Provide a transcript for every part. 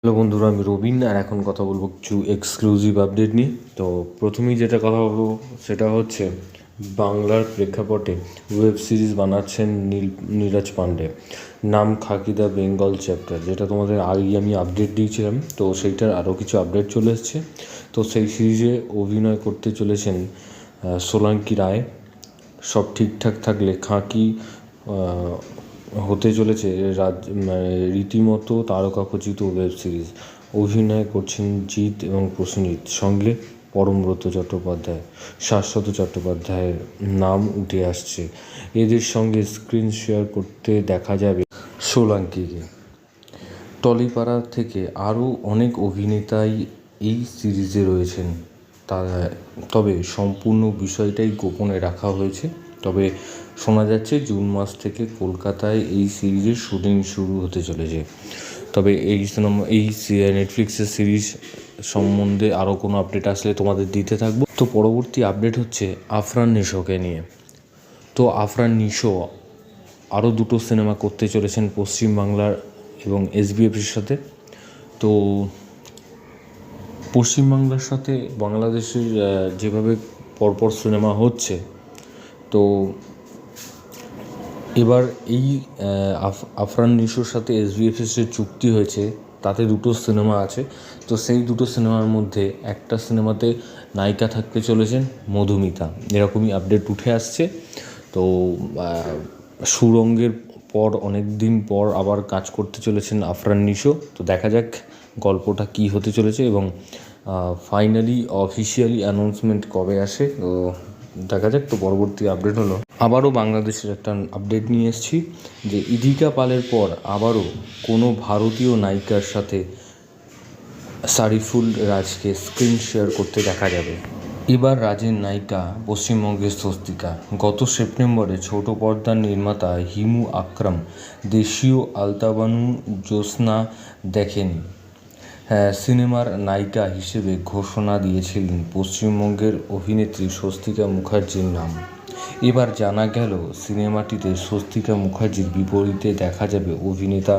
Hello বন্ধুরা, আমি রবিন আর এখন কথা বলবো কিছু এক্সক্লুসিভ আপডেট নিয়ে। তো প্রথমেই যেটা কথা বলবো সেটা হচ্ছে বাংলার প্রেক্ষাপটে ওয়েব সিরিজ বানাচ্ছেন নীরাজ পান্ডে, নাম খাকি দ্য বেঙ্গল চ্যাপ্টার, যেটা তোমাদের আগেই আমি আপডেট দিয়েছিলাম। তো সেইটার আরও কিছু আপডেট চলে এসছে। তো সেই সিরিজে অভিনয় করতে চলেছেন সোলাঙ্কি রায়। সব ঠিকঠাক থাকলে খাকি হতে চলেছে রীতিমতো তারকাখচিত ওয়েব সিরিজ। অভিনয় করছেন জিৎ এবং প্রসেনজিৎ, সঙ্গে পরমব্রত চট্টোপাধ্যায়, শাশ্বত চট্টোপাধ্যায়ের নাম উঠে আসছে। এদের সঙ্গে স্ক্রিন শেয়ার করতে দেখা যাবে সোলাঙ্কিকে। টলিপাড়া থেকে আরও অনেক অভিনেতাই এই সিরিজে রয়েছেন, তবে সম্পূর্ণ বিষয়টাই গোপনে রাখা হয়েছে। তবে শোনা যাচ্ছে জুন মাস থেকে কলকাতায় এই সিরিজের শুটিং শুরু হতে চলেছে। তবে এই নেটফ্লিক্সের সিরিজ সম্বন্ধে আরও কোনো আপডেট আসলে তোমাদের দিতে থাকবো। তো পরবর্তী আপডেট হচ্ছে আফরান নিশোকে নিয়ে। তো আফরান নিশো আরও দুটো সিনেমা করতে চলেছেন পশ্চিমবাংলার এবং এসবিএফের সাথে। তো পশ্চিমবাংলার সাথে বাংলাদেশের যেভাবে পরপর সিনেমা হচ্ছে, তো এবার এই আফরান নিশোর সাথে এসবিএফের চুক্তি হয়েছে, তাতে দুটো সিনেমা আছে। তো সেই দুটো সিনেমার মধ্যে একটা সিনেমাতে নায়িকা থাকতে চলেছেন মধুমিতা, এরকমই আপডেট উঠে আসছে। তো সুরঙ্গের পর অনেক দিন পর আবার কাজ করতে চলেছেন আফরান নিশো। তো দেখা যাক গল্পটা কী হতে চলেছে এবং ফাইনালি অফিসিয়ালি অ্যানাউন্সমেন্ট কবে আসে, তো দেখা যাক। তো পরবর্তী আপডেট হলো আবারও বাংলাদেশের একটা আপডেট নিয়ে এসেছি যে ইদিকা পালের পর আবারও কোনো ভারতীয় নায়িকার সাথে সারিফুল রাজকে স্ক্রিন শেয়ার করতে দেখা যাবে। এবার রাজের নায়িকা পশ্চিমবঙ্গের স্বস্তিকা। গত সেপ্টেম্বরে ছোট পর্দার নির্মাতা হিমু আকরাম দেশীয় আলতাবানু জ্যোৎস্না দেখেনি সিনেমার নায়িকা হিসেবে ঘোষণা দিয়েছিলেন পশ্চিমবঙ্গের অভিনেত্রী স্বস্তিকা মুখার্জির নাম। এবার জানা গেল সিনেমাটিতে স্বস্তিকা মুখার্জির বিপরীতে দেখা যাবে অভিনেতা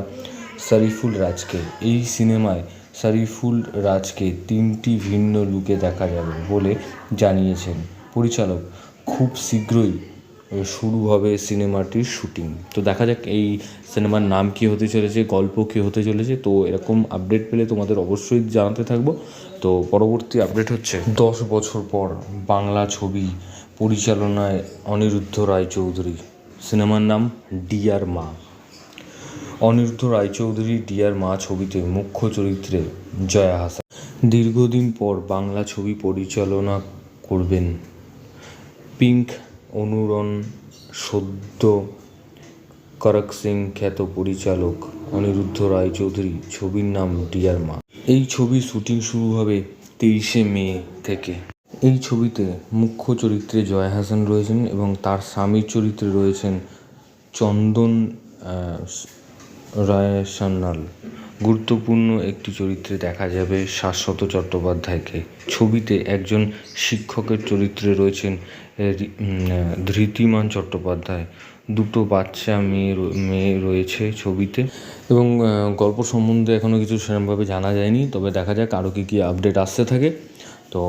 সারিফুল রাজকে। এই সিনেমায় সারিফুল রাজকে 3টি ভিন্ন লুকে দেখা যাবে বলে জানিয়েছেন পরিচালক। খুব শীঘ্রই শুরু হবে সিনেমাটির শুটিং। তো দেখা যাক এই সিনেমার নাম কী হতে চলেছে, গল্প কী হতে চলেছে। তো এরকম আপডেট পেলে তোমাদের অবশ্যই জানাতে থাকবো। তো পরবর্তী আপডেট হচ্ছে 10 বছর পর বাংলা ছবি পরিচালনায় অনিরুদ্ধ রায়চৌধুরী, সিনেমার নাম ডিয়ার মা। অনিরুদ্ধ রায়চৌধুরী ডিয়ার মা ছবিতে মুখ্য চরিত্রে জয়া হাসান। দীর্ঘদিন পর বাংলা ছবি পরিচালনা করবেন পিঙ্ক অনুরণ। সদ্য করক সিং খ্যাত পরিচালক অনিরুদ্ধ রায়চৌধুরী, ছবির নাম ডিয়ার মা। এই ছবির শুটিং শুরু হবে 23শে মে থেকে। এই ছবিতে মুখ্য চরিত্রে জয়া হাসান রয়েছেন এবং তার স্বামীর চরিত্রে রয়েছেন চন্দন রায় সান্যাল। গুরুত্বপূর্ণ একটি চরিত্রে দেখা যাবে শাশ্বত চট্টোপাধ্যায়কে। ছবিতে একজন শিক্ষকের চরিত্রে রয়েছেন ধৃতিমান চট্টোপাধ্যায়। দুটো বাচ্চা মেয়ে রয়েছে ছবিতে এবং গল্প সম্বন্ধে এখনও কিছু সেরকমভাবে জানা যায়নি। তবে দেখা যাক আরও কী আপডেট আসতে থাকে। তো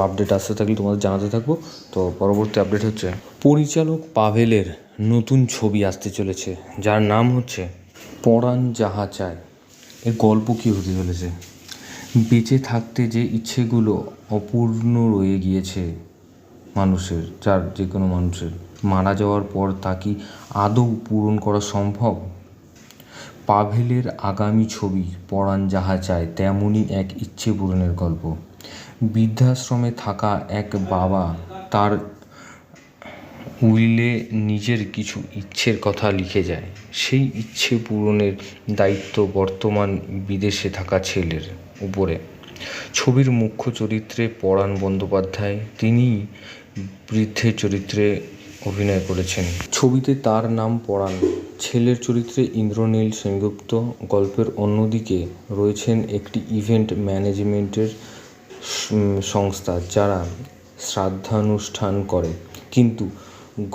আপডেট আসতে থাকলে তোমাদের জানাতে থাকবো। তো পরবর্তী আপডেট হচ্ছে পরিচালক পাভেলের নতুন ছবি আসতে চলেছে, যার নাম হচ্ছে পরাণ যাহা চায়। এর গল্প কী হতে চলেছে? বেঁচে থাকতে যে ইচ্ছেগুলো অপূর্ণ রয়ে গিয়েছে মানুষের, যে কোনো মানুষের, মারা যাওয়ার পর তা কি আদৌ পূরণ করা সম্ভব? পাভেলের আগামী ছবি পরাণ যাহা চায় তেমনই এক ইচ্ছে পূরণের গল্প। বৃদ্ধাশ্রমে থাকা এক বাবা তার উইলে নিজের কিছু ইচ্ছের কথা লিখে যায়। সেই ইচ্ছে পূরণের দায়িত্ব বর্তমান বিদেশে থাকা ছেলের উপরে। ছবির মুখ্য চরিত্রে পরাণ বন্দ্যোপাধ্যায়, তিনি বৃদ্ধের চরিত্রে অভিনয় করেছেন। ছবিতে তার নাম পরাণ। ছেলের চরিত্রে ইন্দ্রনীল সেনগুপ্ত। গল্পের অন্যদিকে রয়েছেন একটি ইভেন্ট ম্যানেজমেন্টের সংস্থা, যারা শ্রাদ্ধানুষ্ঠান করে, কিন্তু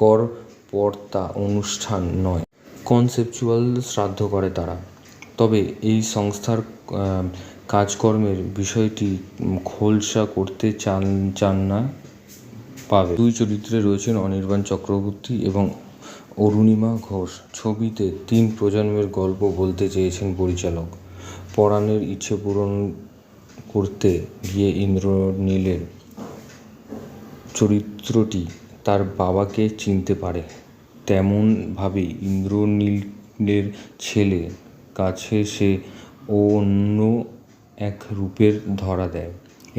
গড়পড়তা অনুষ্ঠান নয়, কনসেপচুয়াল শ্রাদ্ধ করে তারা। তবে এই সংস্থার কাজকর্মের বিষয়টি খোলসা করতে চান না পাবে। দুই চরিত্রে রয়েছেন অনির্বাণ চক্রবর্তী এবং অরুণিমা ঘোষ। ছবিতে 3 প্রজন্মের গল্প বলতে চেয়েছেন পরিচালক। পরাণের ইচ্ছে পূরণ করতে গিয়ে ইন্দ্রনীলের চরিত্রটি তার বাবাকে চিনতে পারে, তেমনভাবেই ইন্দ্রনীলের ছেলের কাছে সে অন্য এক রূপের ধরা দেয়।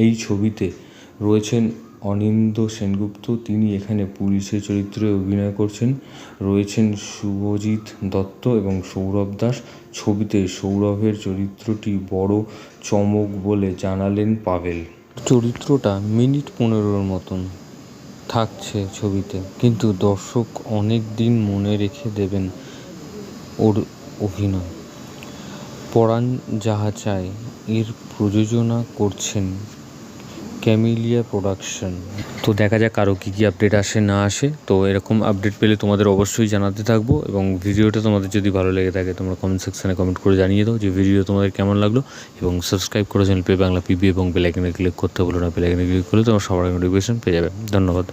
এই ছবিতে রয়েছেন অনিন্দ্য সেনগুপ্ত, তিনি এখানে পুলিশের চরিত্রে অভিনয় করছেন। রয়েছেন শুভজিৎ দত্ত এবং সৌরভ দাস। ছবিতে সৌরভের চরিত্রটি বড় চমক বলে জানালেন পাভেল। চরিত্রটা মিনিট 15 মতন থাকছে ছবিতে, কিন্তু দর্শক অনেক দিন মনে রেখে দেবেন ওর অভিনয়। পরাণ যাহা চায় এর প্রযোজনা করছেন ক্যামেলিয়া প্রোডাকশন। তো দেখা যাক আরও কী কী আপডেট আসে না আসে। তো এরকম আপডেট পেলে তোমাদের অবশ্যই জানাতে থাকবো, এবং ভিডিওটা তোমাদের যদি ভালো লেগে থাকে তোমরা কমেন্ট সেকশানে কমেন্ট করে জানিয়ে দাও যে ভিডিও তোমাদের কেমন লাগলো, এবং সাবস্ক্রাইব করে চ্যানেল পে বাংলা পিবি এবং বেল আইকনে ক্লিক করতে ভুলো না। বেল আইকনে ক্লিক করলে তোমরা সবার নোটিফিকেশন পেয়ে যাবে। ধন্যবাদ।